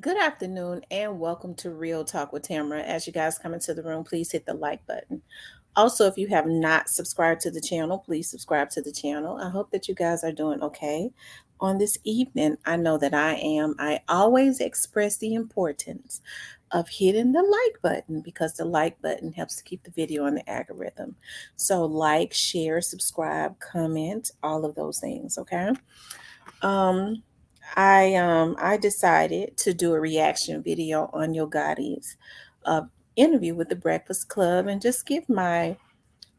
Good afternoon and welcome to Real Talk with Tamara. As you guys come into the room, please hit the like button. Also, if you have not subscribed to the channel, please subscribe to the channel. I hope that you guys are doing okay on this evening. I know that I am. I always express the importance of hitting the like button because the like button helps to keep the video on the algorithm. So, like, share, subscribe, comment, all of those things, okay? Um, I decided to do a reaction video on Yo Gotti's uh, interview with the Breakfast Club and just give my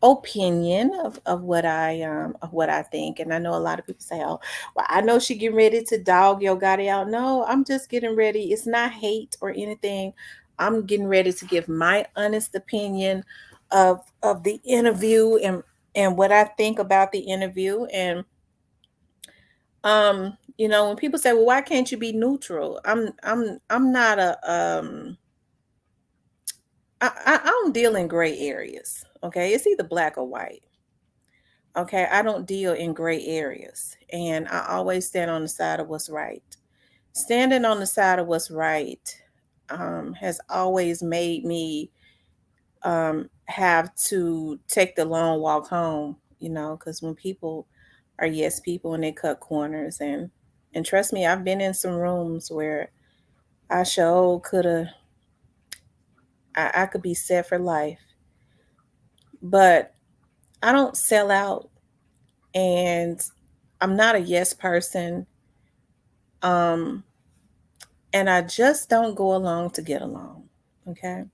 opinion of what I think. And I know a lot of people say, "Oh, well, I know she getting ready to dog Yo Gotti out." No, I'm just getting ready. It's not hate or anything. I'm getting ready to give my honest opinion of the interview and what I think about the interview and when people say, well, why can't you be neutral? I'm not a I don't deal in gray areas. Okay, it's either black or white. Okay, I don't deal in gray areas, and I always stand on the side of what's right. Standing on the side of what's right has always made me have to take the long walk home. Because when people are yes people and they cut corners and trust me, I've been in some rooms where I sure could have I could be set for life. But I don't sell out and I'm not a yes person. Um and I just don't go along to get along. Okay.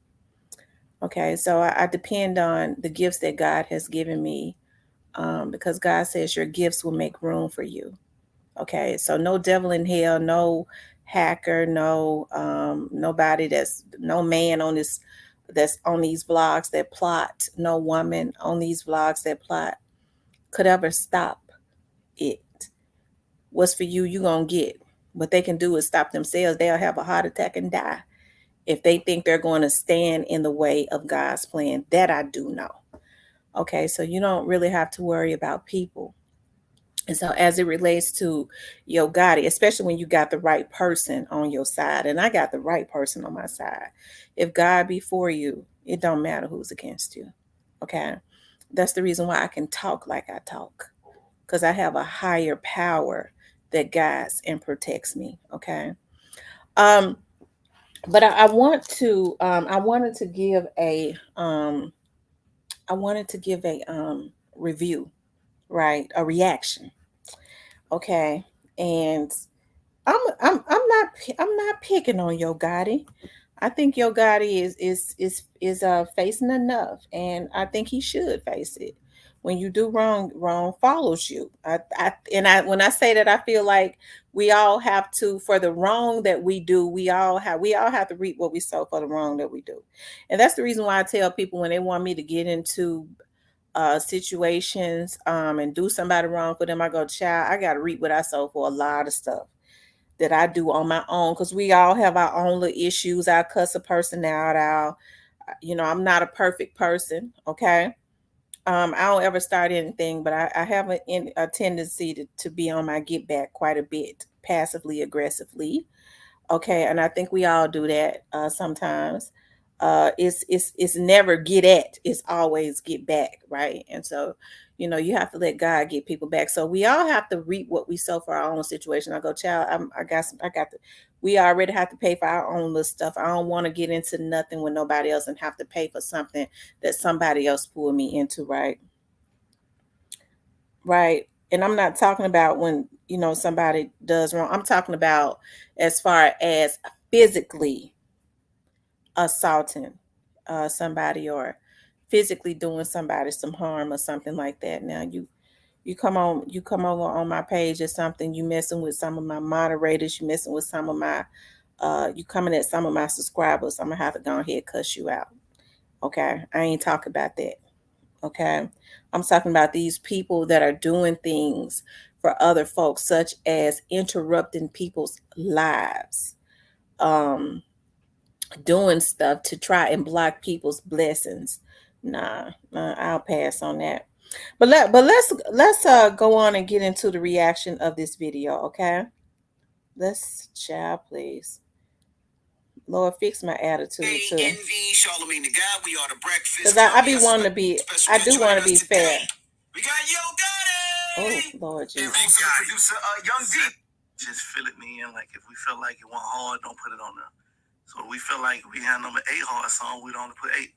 Okay. So I depend on the gifts that God has given me. Because God says your gifts will make room for you. Okay, so no devil in hell, no hacker, nobody no man on this that's on these vlogs that plot, no woman on these vlogs that plot could ever stop it. What's for you, you gonna get. What they can do is stop themselves. They'll have a heart attack and die if they think they're going to stand in the way of God's plan. That I do know. Okay, so you don't really have to worry about people. And so, as it relates to Yo Gotti, especially when you got the right person on your side, and I got the right person on my side. If God be for you, it don't matter who's against you. Okay, that's the reason why I can talk like I talk, because I have a higher power that guides and protects me. Okay, um, but I want to, I wanted to give a review, right? A reaction. Okay, and I'm not picking on Yo Gotti. I think Yo Gotti is facing enough, and I think he should face it. When you do wrong, wrong follows you. I when I say that, I feel like we all have to, for the wrong that we do, we all have to reap what we sow for the wrong that we do, and that's the reason why I tell people when they want me to get into situations and do somebody wrong for them, I go, child, I got to reap what I sow for a lot of stuff that I do on my own because we all have our own little issues. I cuss a person out. I'm not a perfect person. Okay. I don't ever start anything, but I have a tendency to be on my get back quite a bit, passively aggressively. Okay, and I think we all do that sometimes. It's never get at; it's always get back, right? And so, you have to let God get people back. So we all have to reap what we sow for our own situation. I go, child, I got the. We already have to pay for our own little stuff. I don't want to get into nothing with nobody else and have to pay for something that somebody else pulled me into, right? Right. And I'm not talking about when, somebody does wrong. I'm talking about as far as physically assaulting somebody or physically doing somebody some harm or something like that. Now you come over on my page or something, you messing with some of my moderators, you messing with some of my you coming at some of my subscribers, I'm gonna have to go ahead and cuss you out. Okay. I ain't talking about that. Okay. I'm talking about these people that are doing things for other folks, such as interrupting people's lives, um, doing stuff to try and block people's blessings. Nah, I'll pass on that. But let's go on and get into the reaction of this video, okay? Let's chat, please. Lord, fix my attitude too. Envy, Charlemagne the God. We are the Cause Breakfast I Club. be wanting to be. I do want to be fair. We got Yo Oh Gotti. Lord And Jesus. also the producer, Young D. Just fill it me in. Like if we feel like it went hard, don't put it on there. So we feel like we had number 8 hard song, we don't put 8.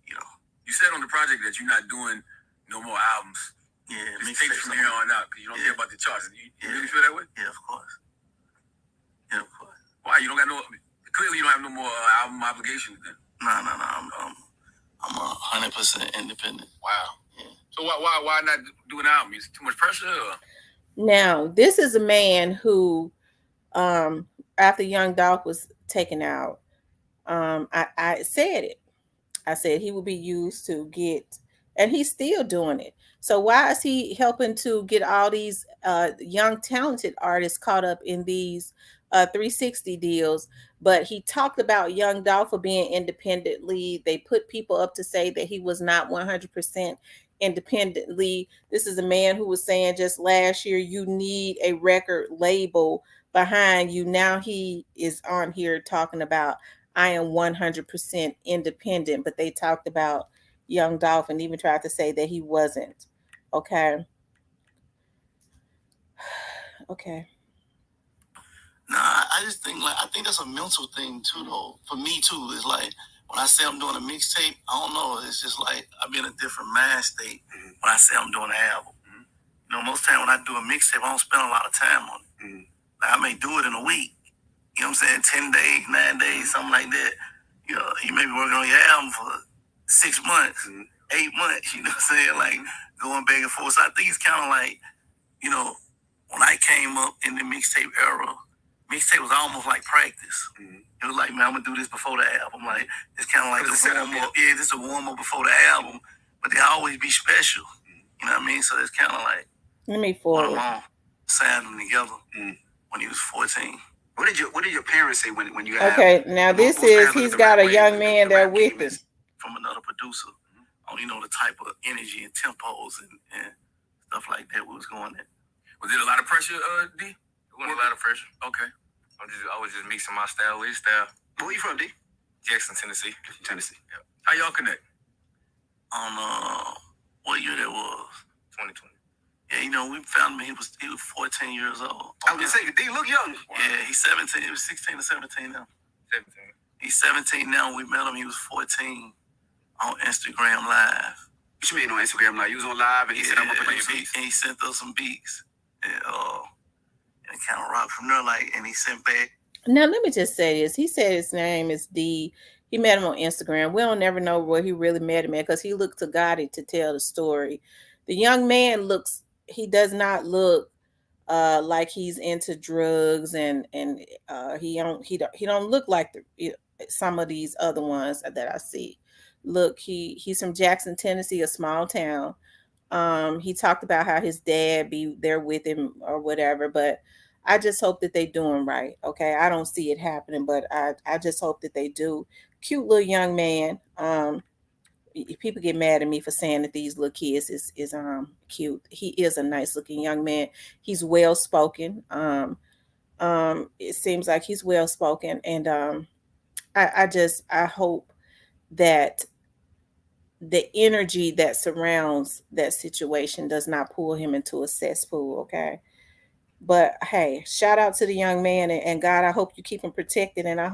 You know. You said on the project that you're not doing no more albums. Yeah, just take from here on out because you don't care about the charts. You really feel that way? Yeah, of course. Yeah, of course. Why? You don't got no. Clearly, you don't have no more album obligations then. No. I'm 100% independent. Wow. Yeah. So why not do an album? Is it too much pressure? Or? Now, this is a man who, after Young Dolph was taken out, I said it. I said he would be used to get, and he's still doing it. So why is he helping to get all these young talented artists caught up in these 360 deals? But he talked about Young Dolph for being independently. They put people up to say that he was not 100% independently. This is a man who was saying just last year, you need a record label behind you. Now he is on here talking about I am 100% independent, but they talked about Young Dolph and even tried to say that he wasn't. Okay. Okay. Nah, I just think I think that's a mental thing too, though. For me too, it's like when I say I'm doing a mixtape, I don't know. It's just like I'm in a different mind state when I say I'm doing an album. You know, most time when I do a mixtape, I don't spend a lot of time on it. Like I may do it in a week. You know what I'm saying? 10 days, 9 days, something like that. You know, you may be working on your album for 6 months, 8 months. You know what I'm saying? Like going back and forth. So I think it's kind of like, you know, when I came up in the mixtape era, mixtape was almost like practice. It was like, man, I'm gonna do this before the album. Like it's kind of like a warm up. Yeah, this is a warm up before the album, but they always be special. You know what I mean? So it's kind of like let me forward. One of them signed them together when he was 14. What did your parents say when you had? Okay, now this is he's got a young man there with him from another producer. On the type of energy and tempos and stuff like that was going in. Was it a lot of pressure, D? It wasn't a lot of pressure. Okay. I was just mixing my style with his style. Where you from, D? Jackson, Tennessee. Tennessee. Yeah. How y'all connect? On what year that was? 2020. Yeah, we found him. He was 14 years old. I was gonna say, D look young. Wow. Yeah, he's 17. He was 16 or 17 now. 17. He's 17 now. We met him. He was 14 on Instagram Live. What you mean on Instagram Live? You was on Live and he said I'm gonna play beats. And he sent us some beats. And it kind of rocked from there. And he sent back. Now let me just say this. He said his name is D. He met him on Instagram. We don't never know where he really met him at because he looked to Gotti to tell the story. The young man he does not look like he's into drugs and he don't look like some of these other ones that I see. Look, he's from Jackson, Tennessee, a small town. He talked about how his dad be there with him or whatever, but I just hope that they doing right. Okay. I don't see it happening, but I just hope that they do. Cute little young man. People get mad at me for saying that these little kids is cute. He is a nice looking young man. He's well spoken. It seems like he's well spoken, and I hope that the energy that surrounds that situation does not pull him into a cesspool. Okay. But hey, shout out to the young man, and God, I hope you keep him protected, and I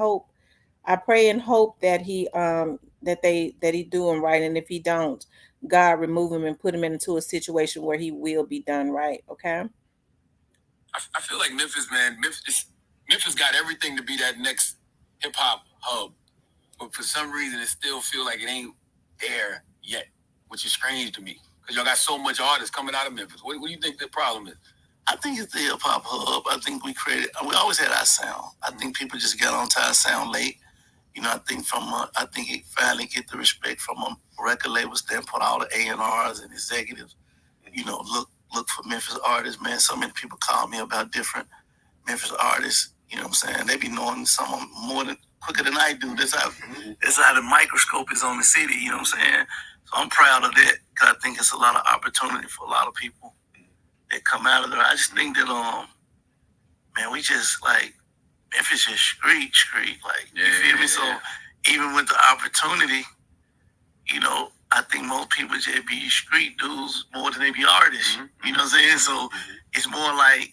pray and hope that he that he doing right, and if he don't, God remove him and put him into a situation where he will be done right. Okay. I feel like Memphis, man. Memphis got everything to be that next hip hop hub, but for some reason, it still feel like it ain't there yet, which is strange to me because y'all got so much artists coming out of Memphis. What do you think the problem is? I think it's the hip hop hub. I think we always had our sound. I think people just got onto our sound late. I think I think it finally get the respect from a record label standpoint, all the A&Rs and executives. Look for Memphis artists, man. So many people call me about different Memphis artists. You know what I'm saying? They be knowing some of them quicker than I do. That's how the microscope is on the city. You know what I'm saying? So I'm proud of that because I think it's a lot of opportunity for a lot of people that come out of there. I just think that man, we just Memphis is street. Like, you feel me? So even with the opportunity, I think most people just be street dudes more than they be artists. Mm-hmm. You know what I'm saying? So it's more like,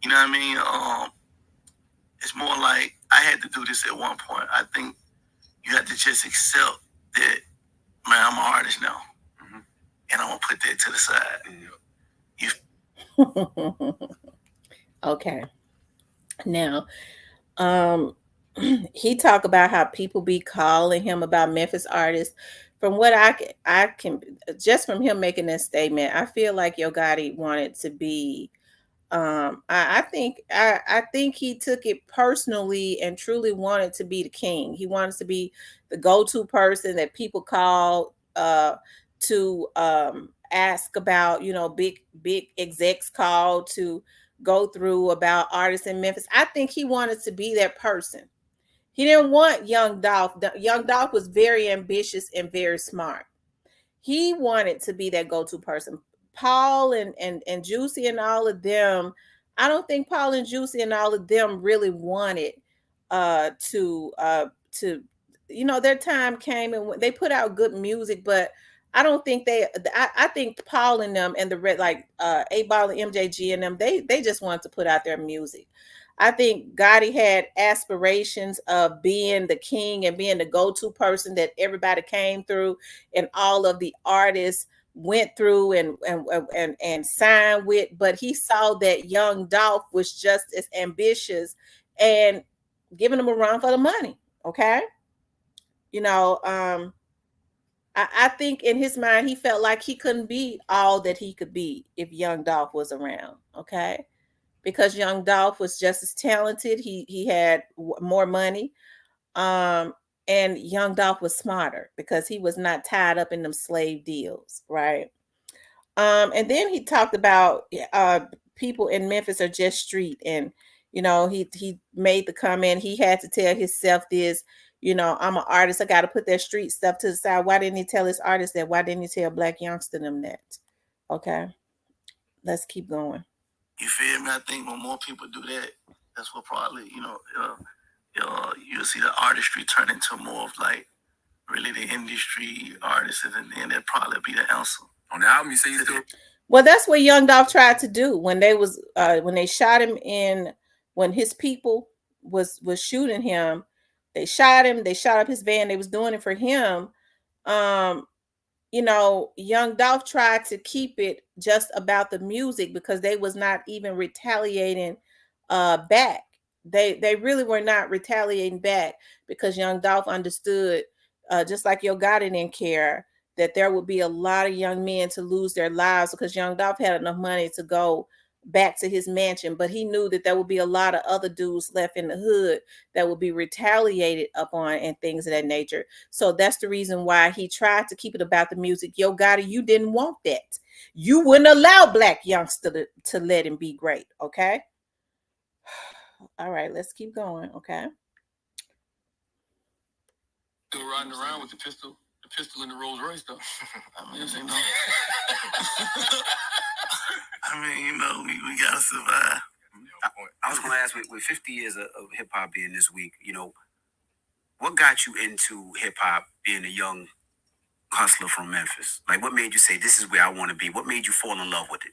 you know what I mean? It's more like I had to do this at one point. I think you have to just accept that, man, I'm an artist now. Mm-hmm. And I'm going to put that to the side. Okay. Now, he talked about how people be calling him about Memphis artists. From what I can just from him making that statement, I feel like Yo Gotti wanted to be I think he took it personally and truly wanted to be the king. He wanted to be the go-to person that people call to ask about, big execs call to go through about artists in Memphis. I think he wanted to be that person. He didn't want Young Dolph. Young Dolph was very ambitious and very smart. He wanted to be that go-to person. Paul and Juicy and all of them, I don't think Paul and Juicy and all of them really wanted to their time came and they put out good music, but I don't think I think Paul and them and the red like 8 Ball and MJG and them, they just wanted to put out their music. I think Gotti had aspirations of being the king and being the go-to person that everybody came through and all of the artists went through and signed with, but he saw that Young Dolph was just as ambitious and giving him a run for the money. Okay. You know, I think in his mind he felt like he couldn't be all that he could be if Young Dolph was around. Okay. Because Young Dolph was just as talented. He had more money. Um, and Young Dolph was smarter because he was not tied up in them slave deals, right? And then he talked about people in Memphis are just street, and he made the comment he had to tell himself this. I'm an artist. I got to put that street stuff to the side. Why didn't he tell his artists that? Why didn't he tell Black youngster them that? Okay, let's keep going. You feel me? I think when more people do that, that's what probably you'll see the artistry turn into more of like really the industry artists, and then that'd probably be the answer. On the album, you say you still. Well, that's what Young Dolph tried to do when they shot him when his people was shooting him. They shot him. They shot up his van. They was doing it for him. Um, Young Dolph tried to keep it just about the music because they was not even retaliating back. They really were not retaliating back because Young Dolph understood, just like Yo Gotti didn't care, that there would be a lot of young men to lose their lives because Young Dolph had enough money to go back to his mansion, but he knew that there would be a lot of other dudes left in the hood that would be retaliated upon and things of that nature. So that's the reason why he tried to keep it about the music. Yo Gotti, you didn't want that. You wouldn't allow Black youngster to let him be great. Okay. All right, let's keep going. Okay. Still riding around with the pistol in the Rolls Royce though. I mean, we gotta survive. I was gonna ask, with 50 years of hip hop being this week, what got you into hip hop being a young hustler from Memphis? Like, what made you say this is where I want to be? What made you fall in love with it?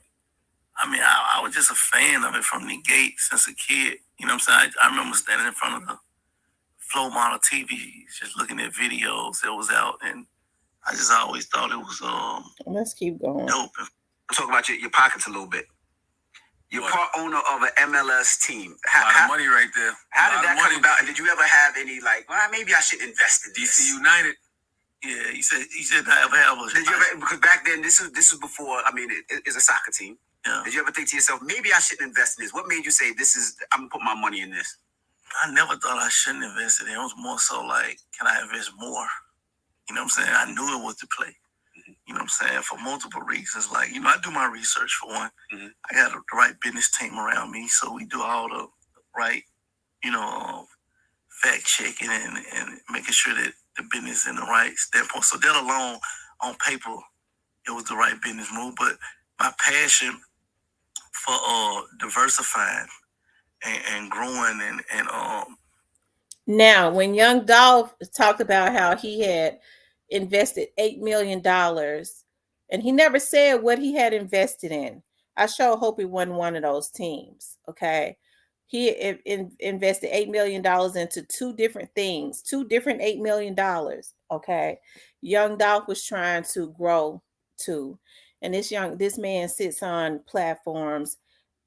I mean, I was just a fan of it from the gate since a kid. You know what I'm saying? I remember standing in front of the flow model TV, just looking at videos that was out, and I just always thought it was let's keep going. Dope. Let's talk about your pockets a little bit. You're part owner of an MLS team. A lot of money right there. How did that come about? And did you ever have any maybe I should invest in this? DC United. Yeah, he said I ever have a. Did you ever, because back then this is before, I mean, it's a soccer team. Yeah. Did you ever think to yourself, maybe I should invest in this? What made you say I'm gonna put my money in this? I never thought I shouldn't invest in it. It was more so like, can I invest more? You know what I'm saying? I knew it was the play. You know what I'm saying? For multiple reasons. Like, I do my research for one. Mm-hmm. I got the right business team around me. So we do all the right, fact checking and making sure that the business is in the right standpoint. So that alone, on paper, it was the right business move. But my passion for diversifying and growing and. Now, when Young Dolph talked about how he had invested $8 million, and he never said what he had invested in, I sure hope he wasn't one of those teams. Okay, he invested $8 million into two different things, two different $8 million. Okay, Young Dolph was trying to grow too, and this man sits on platforms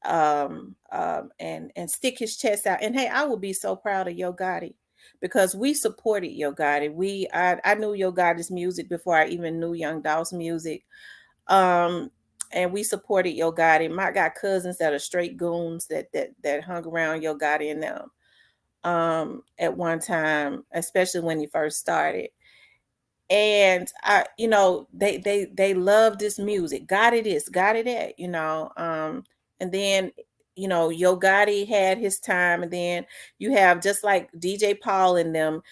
and stick his chest out. And hey, I would be so proud of Yo Gotti because we supported Yo Gotti. I knew Yo Gotti's music before I even knew Young Dolph's music. Um, and we supported Yo Gotti. I got cousins that are straight goons that hung around Yo Gotti and them at one time, especially when he first started. And they love this music. Got it is, got it at, and then Yo Gotti had his time, and then you have just like DJ Paul and them,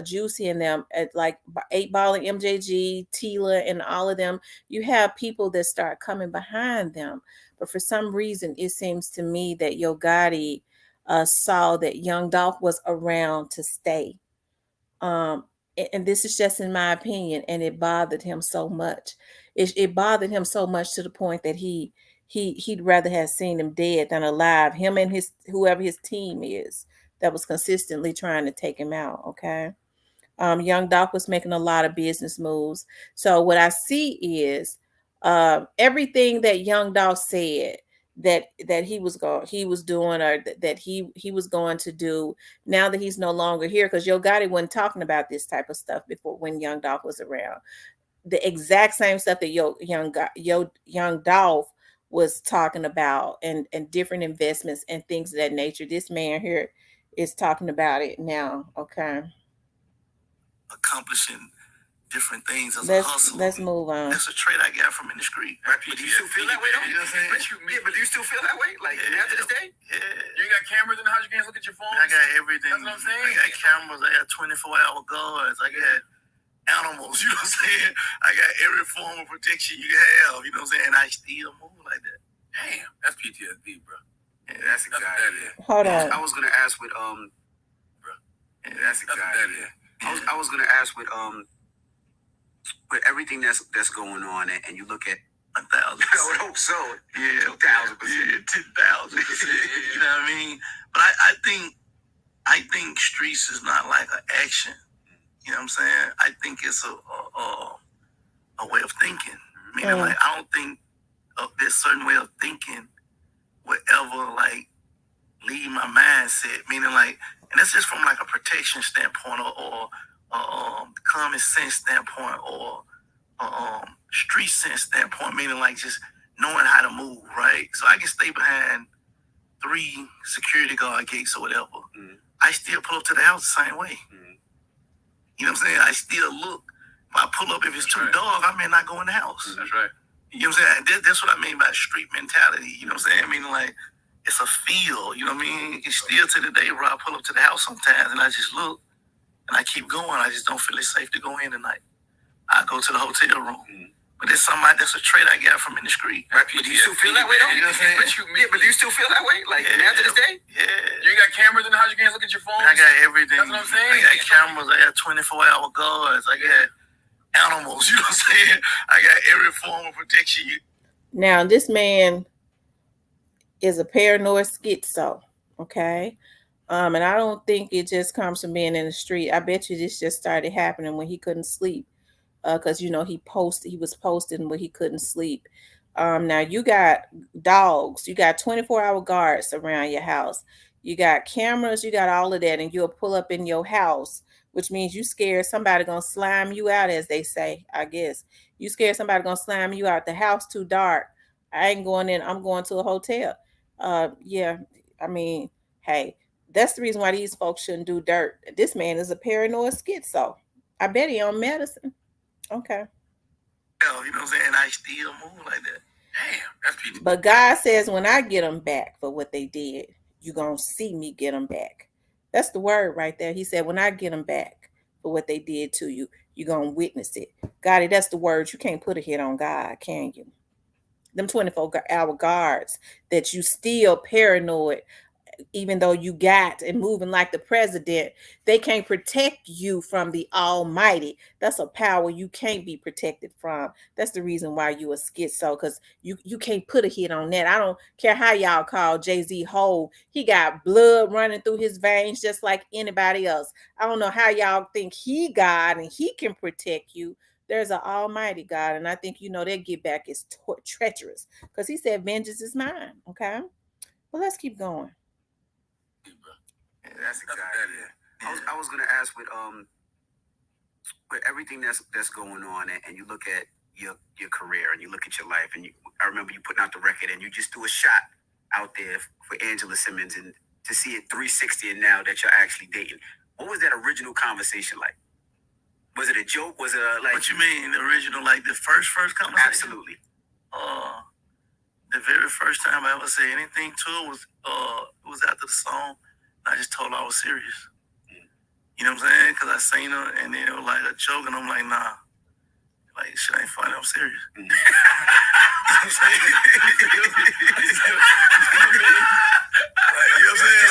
Juicy and them, at like 8 Ball and MJG, Tila and all of them. You have people that start coming behind them, but for some reason it seems to me that Yo Gotti saw that Young Dolph was around to stay. um and this is just in my opinion, and it bothered him so much. It bothered him so much to the point that he'd rather have seen him dead than alive, him and his whoever his team is that was consistently trying to take him out. Okay. Young Doc was making a lot of business moves. So what I see is everything that Young Doc said that he was doing, or that he was going to do, now that he's no longer here, because Yo Gotti wasn't talking about this type of stuff before when Young Dolph was around. The exact same stuff that Young Dolph was talking about, and different investments and things of that nature. This man here is talking about it now. Okay. Accomplishing different things as a Let's hustler. let's move on. That's a trait I got from industry. But do you still feel that way though? You know what I'm saying? But do you still feel that way? Like after this day? Yeah. You got cameras in the house, you can't look at your phone? I got everything. That's what I'm saying. I got cameras, I got 24-hour guards, I got animals, you know what I'm saying? I got every form of protection you have, you know what I'm saying? And I still move like that. Damn, that's PTSD, bro. Yeah, that's exactly it. Hold on. I was gonna ask with bro. Yeah, that's exactly it. I was gonna ask with everything that's going on, and you look at 1,000%. I would hope so. Yeah, 2,000%. Yeah, 10,000%. You know what I mean? But I think streets is not like an action. You know what I'm saying? I think it's a way of thinking. Meaning, like, I don't think this certain way of thinking would ever like leave my mindset. Meaning, like, and that's just from like a protection standpoint, or common sense standpoint, or street sense standpoint. Meaning, like, just knowing how to move, right? So I can stay behind 3 security guard gates or whatever. I still pull up to the house the same way. You know what I'm saying? I still look. If I pull up, if it's too dark, I may not go in the house. That's right. You know what I'm saying? That's what I mean by street mentality. You know what I'm saying? I mean, like, it's a feel. You know what I mean? It's still to the day where I pull up to the house sometimes and I just look and I keep going. I just don't feel it's safe to go in tonight. I go to the hotel room. But that's a trait I got from in the street. Right. But do you still feel that way though? You know what I'm saying? But do you still feel that way? Like after this day? Yeah. You got cameras in the house, you can't look at your phone? I got everything. That's what I'm saying. I got cameras, I got 24-hour guards, I got animals, you know what I'm saying? I got every form of protection. Now, this man is a paranoid schizo, okay? And I don't think it just comes from being in the street. I bet you this just started happening when he couldn't sleep, because he was posting when he couldn't sleep. Now you got dogs, you got 24-hour guards around your house, you got cameras, you got all of that, and you'll pull up in your house, which means you scared somebody gonna slime you out, as they say. I guess you scared somebody gonna slime you out. The house too dark. I ain't going in. I'm going to a hotel. Yeah. I mean, hey, that's the reason why these folks shouldn't do dirt. This man is a paranoid schizo. I bet he on medicine. Okay. You know what I'm saying? I still move like that. Damn, that's PTSD. But God says, when I get them back for what they did, you're going to see me get them back. That's the word right there. He said, when I get them back for what they did to you, you're going to witness it. God, that's the word. You can't put a hit on God, can you? them 24-hour guards, that you still paranoid even though you got and moving like the president. They can't protect you from the almighty. That's a power you can't be protected from. That's the reason why you a schizo, because you can't put a hit on that. I don't care how y'all call Jay-Z whole. He got blood running through his veins just like anybody else. I don't know how y'all think he God and he can protect you. There's an almighty God, and I think that get back is treacherous, because he said vengeance is mine. Okay, well, let's keep going. Yeah, that's exactly it. I was gonna ask with everything that's going on, and you look at your career and you look at your life, and I remember you putting out the record and you just threw a shot out there for Angela Simmons, and to see it 360 and now that you're actually dating. What was that original conversation like? Was it a joke? Was it like? What you mean, the original, like the first conversation? Absolutely. The very first time I ever said anything to her was after the song. I just told her I was serious. You know what I'm saying? Because I seen her, and then it was like a joke, and I'm like, nah. Like, shit ain't funny, I'm serious. You know what I'm saying?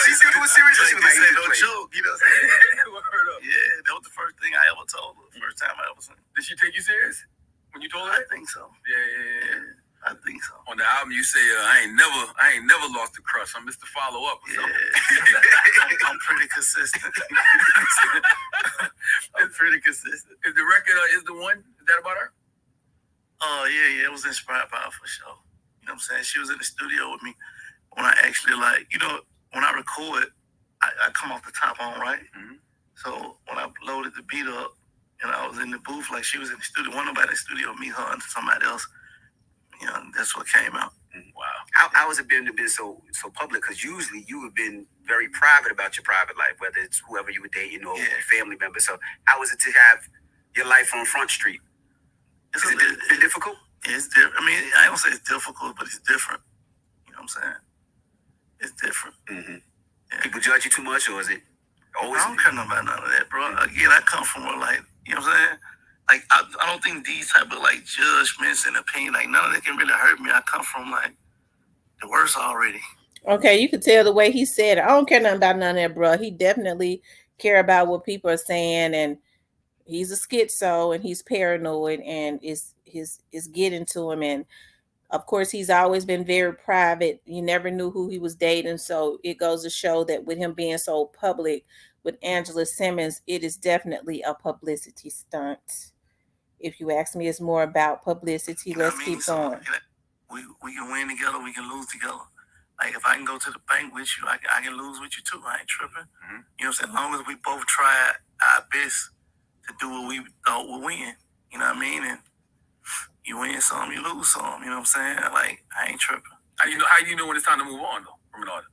She said it was serious. She was like, no joke. You know what I'm saying? Yeah, that was the first thing I ever told her. The first time I ever seen her. Did she take you serious when you told her? I think so. Yeah. I think so. On the album, you say, I ain't never lost a crush. I'm Mr. Follow Up. Yeah. I'm pretty consistent. I'm pretty consistent. Is the record is the one? Is that about her? Yeah. It was inspired by her for sure. You know what I'm saying? She was in the studio with me when I actually, when I record, I come off the top on, right? Mm-hmm. So when I loaded the beat up and I was in the booth, like she was in the studio, wasn't nobody in the studio, me, her, and somebody else. That's what came out. Wow. How has it been to be so public? Because usually you have been very private about your private life, whether it's whoever you were dating or family members. So how is it to have your life on Front Street? Is it difficult? It's different. I mean, I don't say it's difficult, but it's different. You know what I'm saying? It's different. Mm-hmm. Yeah. People judge you too much, or is it always? I don't care about none of that, bro. Again, I come from you know what I'm saying? Like, I don't think these type of, judgments and opinion, none of that can really hurt me. I come from, the worst already. Okay, you could tell the way he said it. I don't care nothing about none of that, bro. He definitely care about what people are saying, and he's a schizo, and he's paranoid, and it's getting to him. And, of course, he's always been very private. You never knew who he was dating, so it goes to show that with him being so public with Angela Simmons, it is definitely a publicity stunt. If you ask me, it's more about publicity. Let's keep going. We can win together. We can lose together. Like, if I can go to the bank with you, I can lose with you too. I ain't tripping. Mm-hmm. You know what I'm saying? As long as we both try our best to do what we thought would win. You know what I mean? And you win some, you lose some. You know what I'm saying? Like, I ain't tripping. How do you know when it's time to move on, though, from an artist?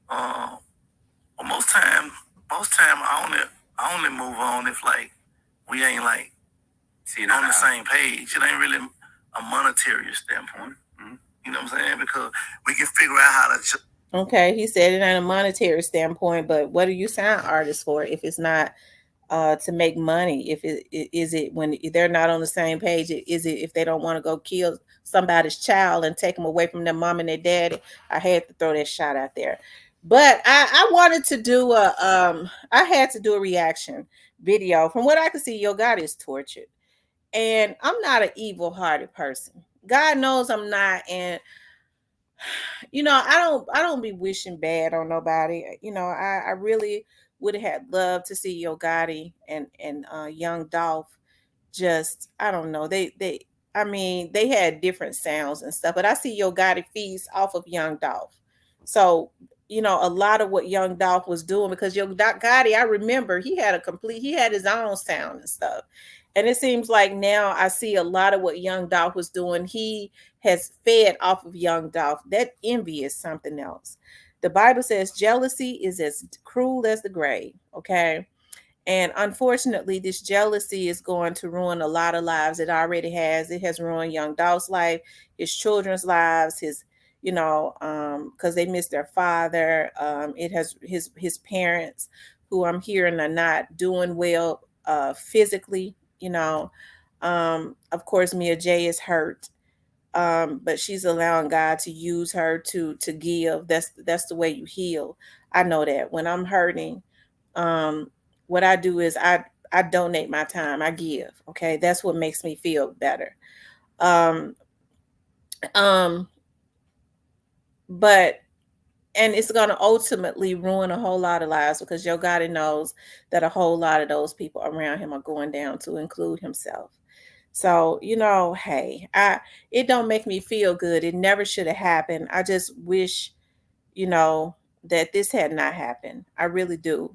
Well, most time I only move on if we ain't on the same page. It ain't really a monetary standpoint. Mm-hmm. You know what I'm saying? Because we can figure out how to. Okay, he said it ain't a monetary standpoint, but what do you sign artists for if it's not to make money? If it is it when they're not on the same page? Is it if they don't want to go kill somebody's child and take them away from their mom and their daddy? I had to throw that shot out there. But I wanted to do I had to do a reaction video. From what I could see, Yo God is tortured. And I'm not an evil-hearted person. God knows I'm not. And I don't be wishing bad on nobody. I really would have had loved to see Yo Gotti and Young Dolph. Just, I don't know. They had different sounds and stuff, but I see Yo Gotti feeds off of Young Dolph. So, a lot of what Young Dolph was doing, because Yo Gotti, I remember he had his own sound and stuff. And it seems like now I see a lot of what Young Dolph was doing. He has fed off of Young Dolph. That envy is something else. The Bible says jealousy is as cruel as the grave. Okay. And unfortunately, this jealousy is going to ruin a lot of lives. It already has. It has ruined Young Dolph's life, his children's lives, because they miss their father. It has his parents, who I'm hearing are not doing well physically. Of course, Mia J is hurt. But she's allowing God to use her to give. That's the way you heal. I know that when I'm hurting, um, what I do is I donate my time. I give. Okay, that's what makes me feel better. Um, um, but and it's going to ultimately ruin a whole lot of lives because your God knows that a whole lot of those people around him are going down to include himself. So, hey, I it don't make me feel good. It never should have happened. I just wish, you know, that this had not happened. I really do.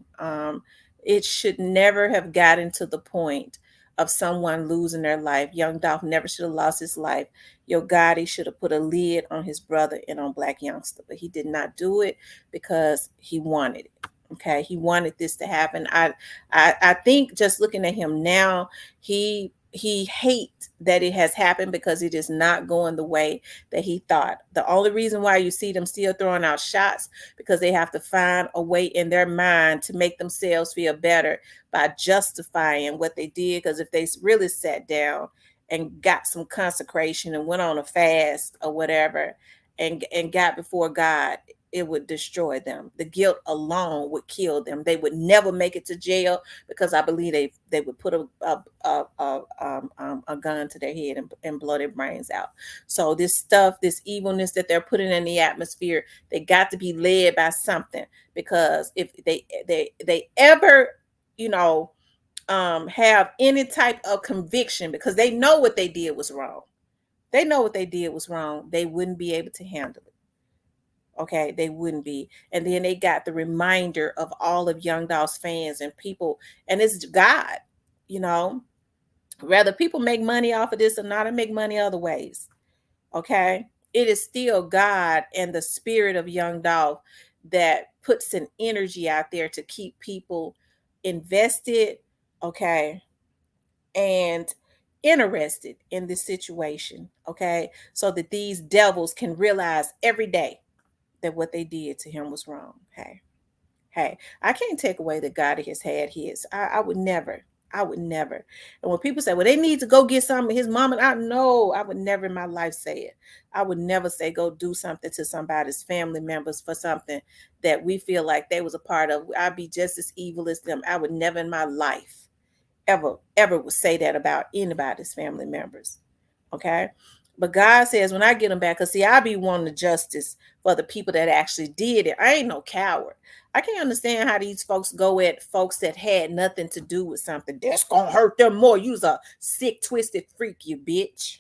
It should never have gotten to the point of someone losing their life. Young Dolph never should have lost his life. Yo Gotti should have put a lid on his brother and on Black Youngster, but he did not do it because he wanted it. Okay, he wanted this to happen. I think just looking at him now, he hates that it has happened because it is not going the way that he thought. The only reason why you see them still throwing out shots because they have to find a way in their mind to make themselves feel better by justifying what they did. Because if they really sat down and got some consecration and went on a fast or whatever and got before God, it would destroy them. The guilt alone would kill them. They would never make it to jail because I believe they would put a gun to their head and blow their brains out. So this stuff, this evilness that they're putting in the atmosphere, they got to be led by something. Because if they ever, you know, have any type of conviction, because they know what they did was wrong. They know what they did was wrong. They wouldn't be able to handle it. Okay, they wouldn't be. And then they got the reminder of all of Young Dolph's fans and people, and it's God, you know. Whether people make money off of this or not, I make money other ways. Okay. It is still God and the spirit of Young Dolph that puts an energy out there to keep people invested, okay, and interested in this situation, okay, so that these devils can realize every day that what they did to him was wrong. Hey, I can't take away that God has had his. I would never. I would never. And when people say, well, they need to go get something, his mom, and I know I would never in my life say it. I would never say go do something to somebody's family members for something that we feel like they was a part of. I'd be just as evil as them. I would never in my life ever would say that about anybody's family members. Okay. But God says, when I get them back, because see, I be wanting the justice for the people that actually did it. I ain't no coward. I can't understand how these folks go at folks that had nothing to do with something. That's going to hurt them more. You's a sick, twisted freak, you bitch.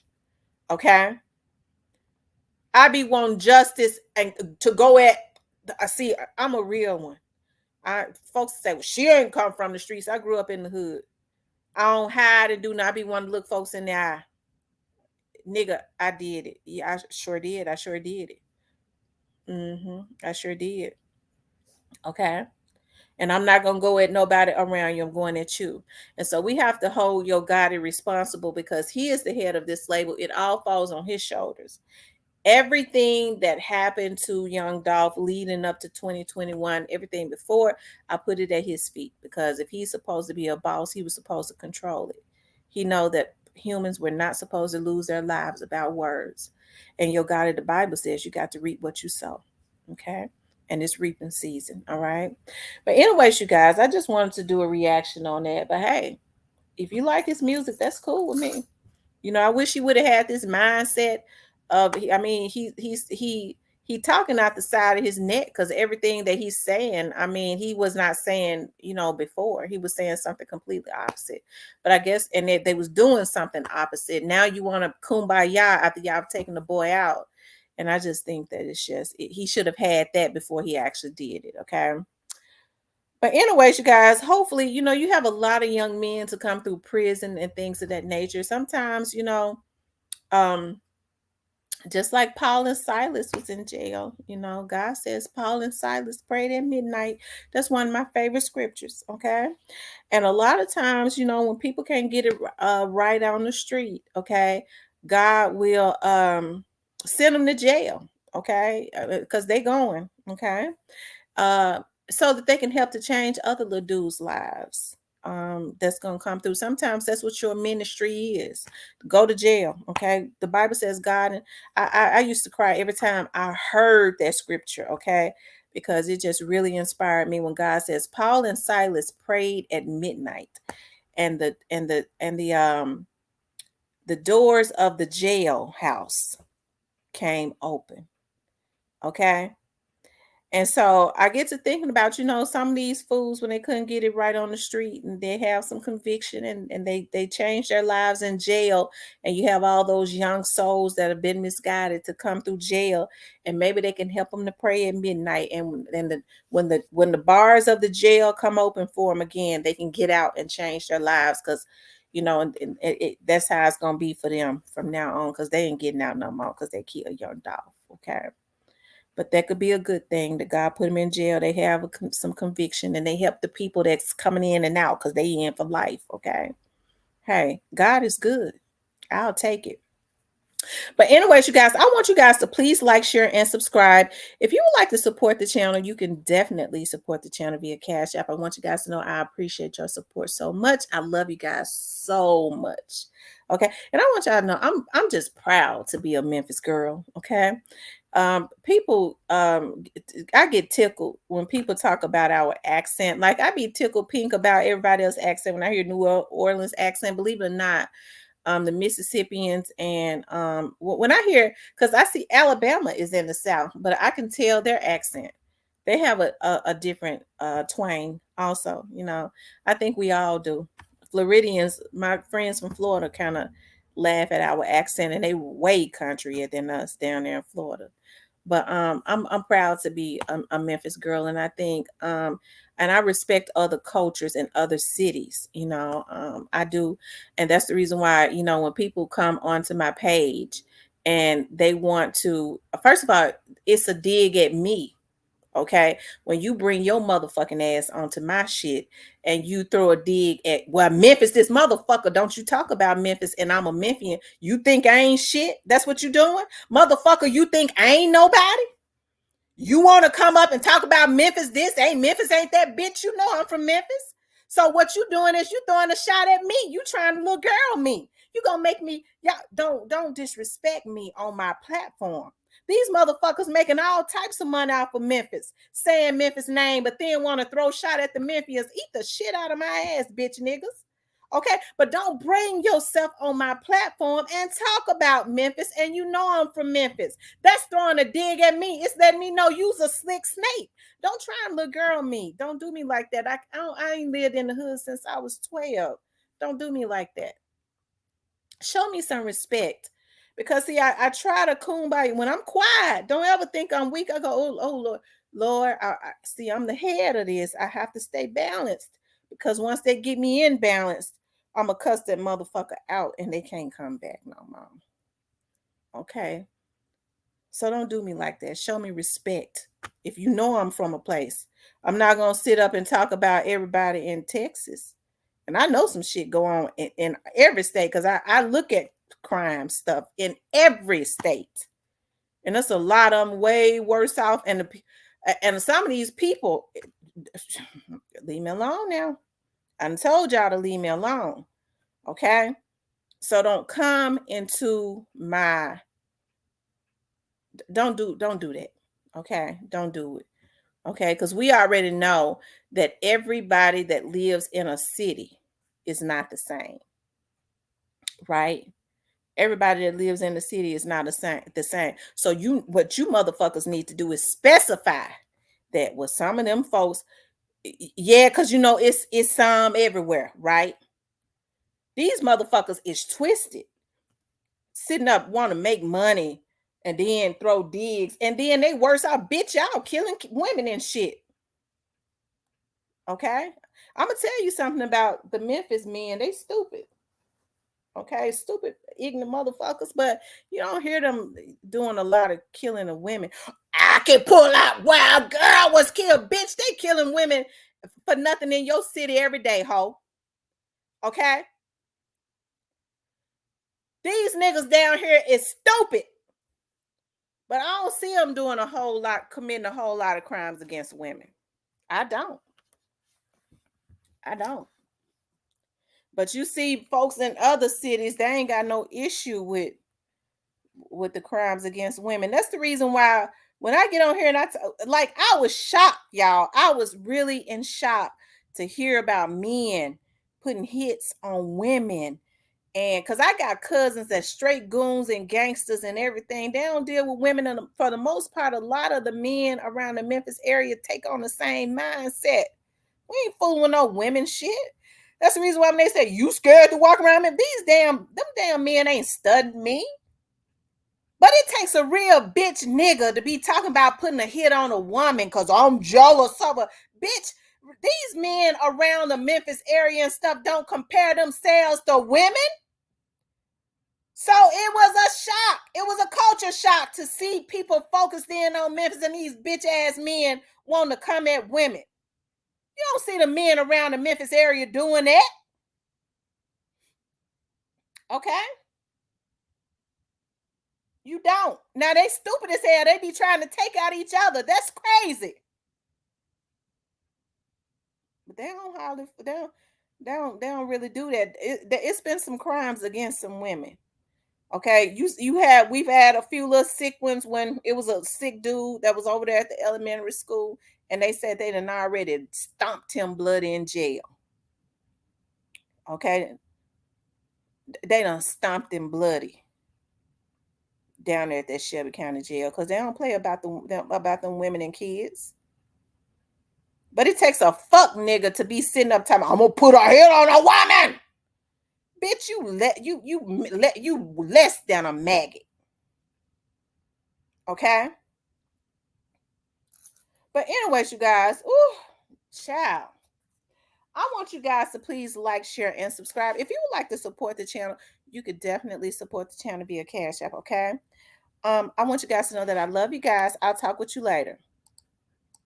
Okay. I be wanting justice and to go at, I see, I'm a real one. Folks say, well, she ain't come from the streets. I grew up in the hood. I don't hide and do not be wanting to look folks in the eye. Nigga, I did it. Yeah, I sure did. I sure did it. I sure did. Okay. And I'm not gonna go at nobody around you. I'm going at you. And so we have to hold your God responsible because he is the head of this label. It all falls on his shoulders. Everything that happened to Young Dolph leading up to 2021, everything before, I put it at his feet because if he's supposed to be a boss, he was supposed to control it. He know that humans were not supposed to lose their lives about words. And your God in the Bible says you got to reap what you sow. Okay. And it's reaping season. All right. But anyways, you guys, I just wanted to do a reaction on that. But hey, if you like his music, that's cool with me. I wish he would have had this mindset of. I mean, he talking out the side of his neck because everything that he's saying. I mean, he was not saying before. He was saying something completely opposite. But I guess and they was doing something opposite. Now you want to kumbaya after y'all taking the boy out, and I just think that he should have had that before he actually did it. Okay. But anyways, you guys, hopefully, you have a lot of young men to come through prison and things of that nature. Sometimes, um, just like Paul and Silas was in jail, God says Paul and Silas prayed at midnight. That's one of my favorite scriptures. Okay. And a lot of times, when people can't get it right on the street, okay, God will send them to jail. Okay. Because they going. Okay. Uh, so that they can help to change other little dudes' lives. that's gonna come through. Sometimes that's what your ministry is. Go to jail. Okay. The Bible says God, and I used to cry every time I heard that scripture, okay, because it just really inspired me when God says Paul and Silas prayed at midnight, and the doors of the jailhouse came open. Okay. And so I get to thinking about, some of these fools when they couldn't get it right on the street and they have some conviction, and they change their lives in jail. And you have all those young souls that have been misguided to come through jail, and maybe they can help them to pray at midnight. And when the bars of the jail come open for them again, they can get out and change their lives, because that's how it's gonna be for them from now on, because they ain't getting out no more because they killed young dog. Okay. But that could be a good thing that God put them in jail. They have some conviction, and they help the people that's coming in and out because they in for life. Okay. Hey, God is good. I'll take it. But anyways, you guys, I want you guys to please like, share, and subscribe. If you would like to support the channel, you can definitely support the channel via Cash App. I want you guys to know I appreciate your support so much. I love you guys so much. Okay. And I want y'all to know I'm just proud to be a Memphis girl. Okay. People, I get tickled when people talk about our accent. Like, I be tickled pink about everybody else's accent when I hear New Orleans accent. Believe it or not, the Mississippians, and when I hear, because I see Alabama is in the South, but I can tell their accent. They have a different twang also. I think we all do. Floridians, my friends from Florida, kind of laugh at our accent, and they way countryer than us down there in Florida. But I'm proud to be a Memphis girl, and I think and I respect other cultures and other cities. I do, and that's the reason why, when people come onto my page and they want to, first of all, it's a dig at me. Okay, when you bring your motherfucking ass onto my shit and you throw a dig at, well, Memphis, this motherfucker, don't you talk about Memphis, and I'm a Memphian. You think I ain't shit? That's what you doing, motherfucker. You think I ain't nobody? You want to come up and talk about Memphis? This ain't Memphis, ain't that, bitch? You know I'm from Memphis. So what you doing is you throwing a shot at me. You trying to little girl me. You gonna make me, y'all don't disrespect me on my platform. These motherfuckers making all types of money off of Memphis, saying Memphis name, but then want to throw shot at the Memphians. Eat the shit out of my ass, bitch niggas. Okay, but don't bring yourself on my platform and talk about Memphis, and you know I'm from Memphis. That's throwing a dig at me. It's letting me know you's a slick snake. Don't try and little girl me. Don't do me like that. I ain't lived in the hood since I was 12. Don't do me like that. Show me some respect. Because see, I try to kumbaya when I'm quiet. Don't ever think I'm weak. I go, oh Lord, Lord, see, I'm the head of this. I have to stay balanced, because once they get me in balance, I'm gonna cuss that motherfucker out and they can't come back no more. Okay. So don't do me like that. Show me respect. If you know I'm from a place, I'm not gonna sit up and talk about everybody in Texas. And I know some shit go on in every state, because I look at crime stuff in every state. And there's a lot of them way worse off. And some of these people, leave me alone now. I told y'all to leave me alone. Okay. So don't come into my, don't do that. Okay. Don't do it. Okay. Because we already know that everybody that lives in a city is not the same. Right? Everybody that lives in the city is not the same. So what you motherfuckers need to do is specify that with some of them folks, yeah, because it's some everywhere, right? These motherfuckers is twisted, sitting up want to make money and then throw digs, and then they worse out, bitch, y'all killing women and shit. Okay, I'm gonna tell you something about the Memphis men. They stupid. Okay, stupid, ignorant motherfuckers, but you don't hear them doing a lot of killing of women. I can pull out, wow, girl was killed, bitch. They killing women for nothing in your city every day, ho. Okay, these niggas down here is stupid, but I don't see them doing committing a whole lot of crimes against women. I don't. But you see folks in other cities, they ain't got no issue with the crimes against women. That's the reason why when I get on here and I was shocked, y'all. I was really in shock to hear about men putting hits on women. And because I got cousins that straight goons and gangsters and everything, they don't deal with women. And for the most part, a lot of the men around the Memphis area take on the same mindset. We ain't fooling with no women shit. That's the reason why when they say you scared to walk around me, them damn men ain't studying me. But it takes a real bitch nigga to be talking about putting a hit on a woman because I'm jealous of her. Bitch, these men around the Memphis area and stuff don't compare themselves to women. So it was a shock. It was a culture shock to see people focused in on Memphis and these bitch ass men wanting to come at women. You don't see the men around the Memphis area doing that. Okay? You don't. Now they stupid as hell. They be trying to take out each other. That's crazy. But they don't really do that. It's been some crimes against some women. Okay, we've had a few little sick ones when it was a sick dude that was over there at the elementary school, and they said they done already stomped him bloody in jail. Okay, they done stomped him bloody down there at that Shelby County jail because they don't play about them women and kids. But it takes a fuck nigga to be sitting up talking, I'm gonna put a hit on a woman. Bitch, you less than a maggot. Okay? But anyways, you guys, child. I want you guys to please like, share, and subscribe. If you would like to support the channel, you could definitely support the channel via Cash App, okay? I want you guys to know that I love you guys. I'll talk with you later.